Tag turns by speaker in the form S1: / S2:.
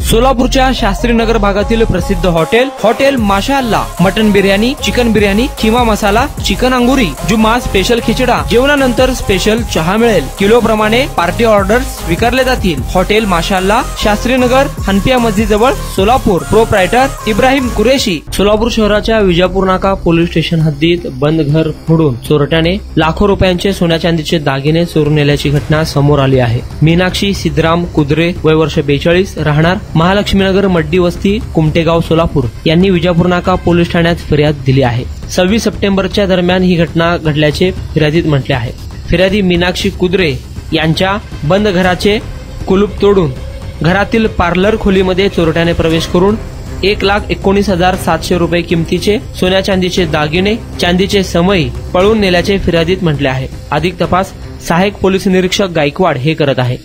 S1: सोलापूरच्या शास्त्रीनगर भागातील प्रसिद्ध hotel Mashallah mutton biryani, chicken biryani, keema masala, chicken अंगुरी, जुम्मा स्पेशल खिचडा, जेवणानंतर स्पेशल चहा मिळेल। किलो प्रमाणे पार्टी ऑर्डर्स स्वीकारले जातील। हॉटेल माशाअल्ला, शास्त्रीनगर, हनपिया मस्जिद जवळ, सोलापूर। प्रोप्रायटर इब्राहिम कुरेशी। सोलापूर शहराच्या विजापूर नाका पोलीस स्टेशन हद्दीत बंद घर फोडून चोरट्याने लाखो रुपयांचे सोन्या चांदीचे दागिने चोरून नेल्याची घटना समोर आली आहे। मीनाक्षी सिद्धराम कुद्रे, वय वर्ष 42, राहणार महालक्ष्मीनगर, मड्डी वस्ती, कुमटेगाव, सोलापूर यांनी विजापूर नाका पोलीस ठाण्यात फिर्याद दिली आहे। 26 सप्टेंबरच्या दरम्यान ही घटना घडल्याचे फिर्यादीत म्हटले आहे। फिर्यादी मीनाक्षी कुद्रे यांच्या बंद घराचे कुलूप तोडून घरातील पार्लर खोलीमध्ये चोरट्याने प्रवेश करून 1,19,700 रुपये किमतीचे सोन्या चांदीचे दागिने, चांदीचे समई पळून नेल्याचे फिर्यादीत म्हटले आहे। अधिक तपास सहाय्यक पोलीस निरीक्षक गायकवाड हे करत आहे।